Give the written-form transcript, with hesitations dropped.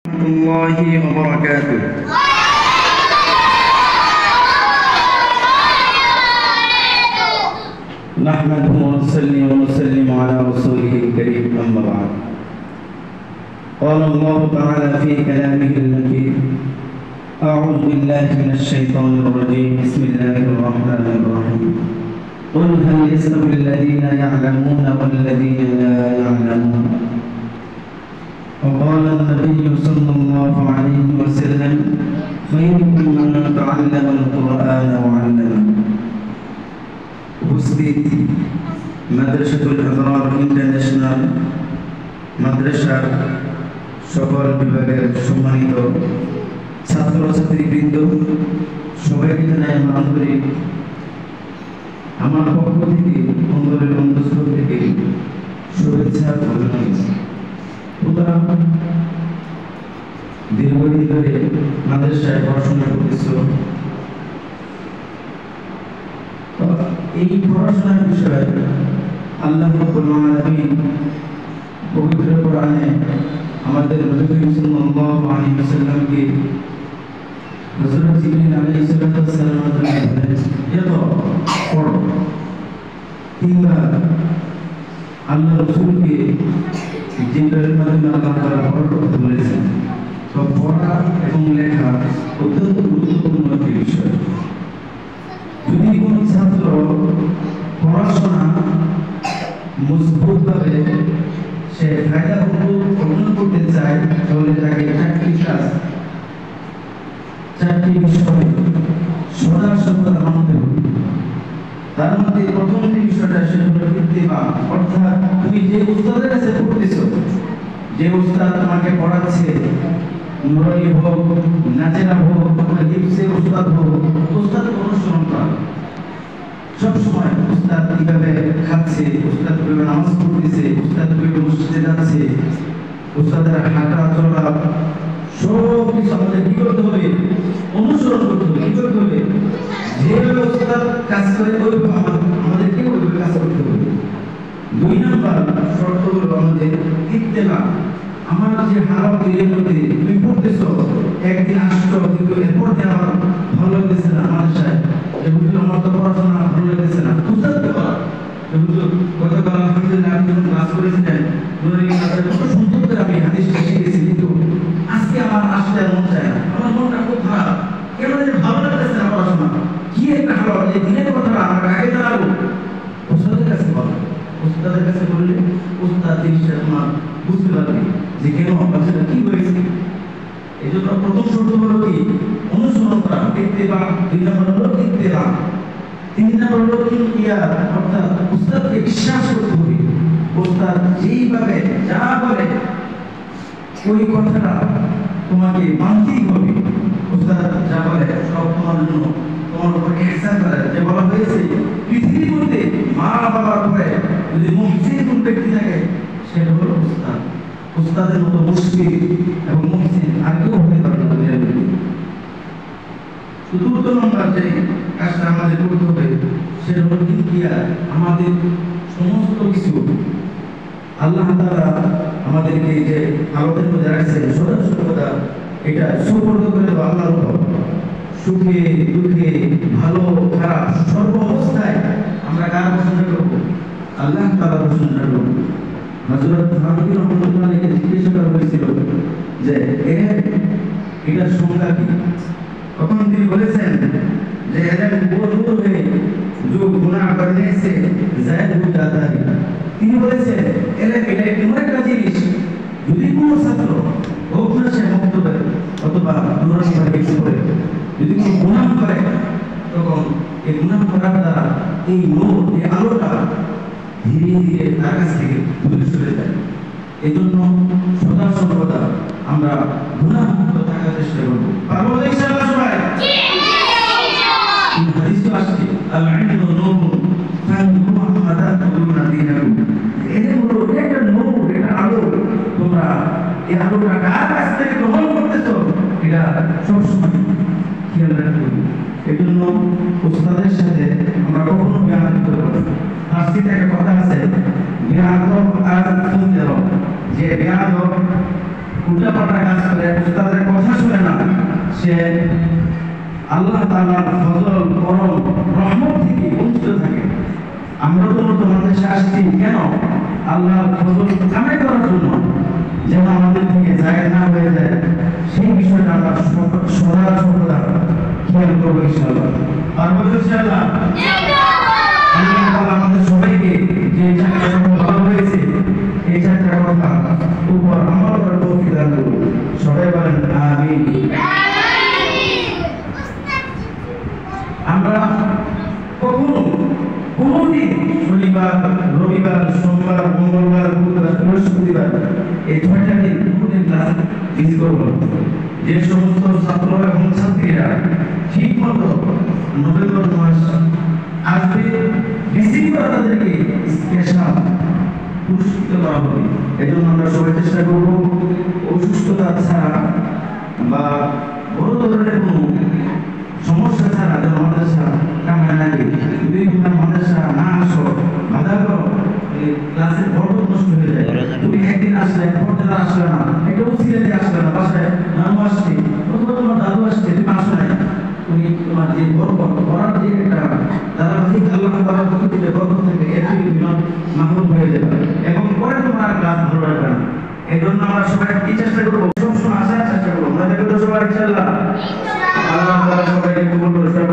الله وبركاته. نحمده ونصلي ونسلم على رسوله الكريم أما بعد. قال الله تعالى في كلامه المجيد: أعوذ بالله من الشيطان الرجيم. بسم الله الرحمن الرحيم. قل هل يستوي الذين يعلمون والذين لا يعلمون. وقال النبي صلى الله عليه وسلم: خيركم من تعلم القرآن وعلمه. উপস্থিত মাদ্রাসাতুল আবরার ইন্টারন্যাশনাল মাদ্রাসার সকল বিভাগের সম্মানিত ছাত্রছাত্রীবৃন্দ, সবাইকে জানাই আন্তরিক আমার পক্ষ থেকে, অন্তরের অন্তঃস্থল থেকে শুভেচ্ছা ও অভিনন্দন। দীর্ঘদিন ধরে মাদ্রাসায় পড়াশোনা করতেছ, এই পড়াশোনার বিষয়ে আল্লাহ রাব্বুল আলামিন পবিত্র কোরআনে আমাদের নবী করিম সাল্লাল্লাহু আলাইহি ওয়াসাল্লামকে হযরত জিবরিল আলাইহিস সালাম পড়ো, কিংবা আল্লাহ রাসূলকে জিবরিলের মাধ্যমে আল্লাহ তাআলা পড়ার কথা বলেছেন। তো পড়া এবং লেখা অত্যন্ত গুরুত্বপূর্ণ একটি বিষয়। যদি কোনো ছাত্র পড়াশোনা মজবুতভাবে সে ফায়দা অর্জন করতে চায়, তাহলে তাকে চারটি বিষয় সদা সর্বদা মানতে হবে। তার মধ্যে প্রথম যে বিষয়টা সেটা হলো ইত্তিবা, অর্থাৎ তুমি যে উস্তাদের কাছে পড়তেছ, যে উস্তাদ তোমাকে পড়াচ্ছে, নুরানি হোক, নাজেরা হোক, হিফজের উস্তাদ হোক, উস্তাদকে অনুসরণ করা। সবসময় উস্তাদ কিভাবে খাচ্ছে, উস্তাদ কিভাবে নামাজ পড়তেছে, উস্তাদ কিভাবে মসজিদে যাচ্ছে, উস্তাদের হাঁটা চলা সব কিছু আমাদের কি করতে হবে? অনুসরণ করতে হবে। কি করতে হবে? যেভাবে উস্তাদ কাজ করে ওইভাবে আমাদেরকে ওইভাবে কাজ করতে হবে। 2 নম্বর শর্ত হলো আমাদের ইত্তেবা। আমার যে হারাম এর মধ্যে তুমি পড়তেছো, একদিন আসছো কিন্তু এরপর আমার ভালো লাগতেছে না, মাদ্রাসায় এগুলো আমার তো পড়াশোনা ভালো লাগতেছে না, উস্তাদকে বলা এগুলো গতকাল আলহামদুলিল্লাহ আপনি যখন ক্লাস করেছিলেন কত সুন্দর করে আমি হাদিসটা শিখেছি, কিন্তু আজকে আমার আসতে মন চায় না, আমার মনটা খুব খারাপ, কেন যে ভালো লাগতেছে না পড়াশোনা, কি একটা ভালো এই দিনের কথাটা আমার আগে জানাবো। উস্তাদের কাছে বলা, উস্তাদের কাছে বললে উস্তাদ জিনিসটা তোমার বুঝতে পারবে যে কেন বাচ্চাটা কি হয়েছে। এই জন্য প্রথম শর্ত হলো কি? অনুসরণ করা, ইত্তেবা। 2 নম্বর হলো ইত্তেবা। 3 নম্বর হলো ইনকিয়াদ, অর্থাৎ উস্তাদকে বিশ্বাস করতে হবে। উস্তাদ যেইভাবে যা বলে ওই কথাটা তোমাকে মানতেই হবে। উস্তাদ যা বলে সব তোমার জন্য, তোমার উপর ইহসান করে। যে বলা হয়েছে পৃথিবীর মধ্যে মা বাবার পরে যদি মুহসিন কোন ব্যক্তি থাকে সেটা হলো উস্তাদ। উস্তাদের মতো মুশফিক এবং মুহসিন আর কেউ হতে পারে না দুনিয়ার মধ্যে। চতুর্থ নম্বর যে কাজটা আমাদের করতে হবে সেটা হলো ইনকিয়াদ। আমাদের সমস্ত কিছু আল্লাহ তাআলা আমাদেরকে যে আলোদের মধ্যে রাখছেন, সর্বদা এটা সুপর্দ করে দেওয়া আল্লাহর উপর। সুখে দুঃখে ভালো খারাপ সর্ব অবস্থায় আমরা কার প্রশংসা করবো? আল্লাহ তাআলার প্রশংসা করবো। হযরত হাবিব রাহমাতুল্লাহ আলাইহি জিজ্ঞাসা করা হয়েছিল যে এটার সংজ্ঞা কি? তখন তিনি বলেছেন যে এদের वो नूर है जो गुनाह करने से जायद हो जाता है। তিনি বলেছেন এটা এমন একটা জিনিস, যদি কোনো ছাত্র হোক না সে মুক্তবে অথবা নুরানি বা কিছু করে যদি কোনো গুনাহ করে, তখন এই গুনাহ করার দ্বারা এই নূর, এই আলোটা ধীরে ধীরে তার কাছ থেকে দূরে সরে যায়। এই জন্য সদা সর্বদা আমরা গুনাহমুক্ত থাকার চেষ্টা করবো। পারবো তো ইনশাআল্লাহ সবাই? এই হাদিস তো আসছে, আল ইলমু নূরুন ফানজুরু আম্মা তা'খুযুনা দীনাকুম। এটা হলো একটা নূর, এটা আলো। তোমরা এই আলোটা কার কাছ থেকে গ্রহণ করতেছো এটা সবসময় খেয়াল রাখবে। এই জন্য উস্তাদের সাথে আমরা কখনো বেয়াদবি করবো না। ফার্সিতে একটা কথা আছে, বেয়াদব আর ফুনজার, যে বেয়াদব উল্টা পাল্টা কাজ করে সে আল্লাহ তাআলার ফজল করম রহমত থেকে বঞ্চিত থাকে। আমরা তো মাদ্রাসা আসছি কেন? আল্লাহর ফজল কামাই করার জন্য, যেন আমাদের থেকে জায়গা না হয়ে যায় সেই বিষয়টা আমরা সর্বদা খেয়াল করবো ইনশাআল্লাহ। পারবো ইনশাআল্লাহ? আল্লাহ তাআলা আমাদের সবাইকে যে চারটা ভালো হয়েছে এই চারটা কথা উপর আমল করার তৌফিক দান করুন। সবাই বলেন আমিন। আমরা কখনো কোনদিন শনিবার, রবিবার, সোমবার, মঙ্গলবার, বুধবার, বৃহস্পতিবার এই 6টা দিন কোনদিন ক্লাস মিস করব না। যে সমস্ত ছাত্র এবং ছাত্রীরা ঠিক মতো নভেম্বর মাস আসবে, ডিসেম্বর তাদেরকে স্পেশাল পুরস্কৃত করা হবে। এজন্য আমরা সবাই চেষ্টা করব অসুস্থতা ছাড়া বা বড় ধরনের কোনো সমস্যা ছাড়া যেন মাদ্রাসা কামায় না গিয়ে, যদি তোমরা মাদ্রাসা না আসো, বাধা করো, ক্লাসের বরকত নষ্ট হয়ে যায়। তুমি একদিন আসলে, পরদিন আসলে না, একটা উচিত আসলে না, বাসায় নানু আসছে অথবা তোমার দাদু আসছে, তুমি আসো নাই, তুমি তোমার যে বরকত করার যে একটা ধারাবাহিক আল্লাহ তাআলার পক্ষ থেকে বরকত থেকে এর থেকে তুমি মাহরুম হয়ে যাবে এবং পরে তোমার ক্লাস ভালো লাগবে না। এই জন্য আমরা সবাই কি চেষ্টা করবো? সবসময় আসার চেষ্টা করবো। আমরা দেখবো সবাই ইনশাআল্লাহ। আল্লাহ তাআলা সবাইকে কবুল করুন।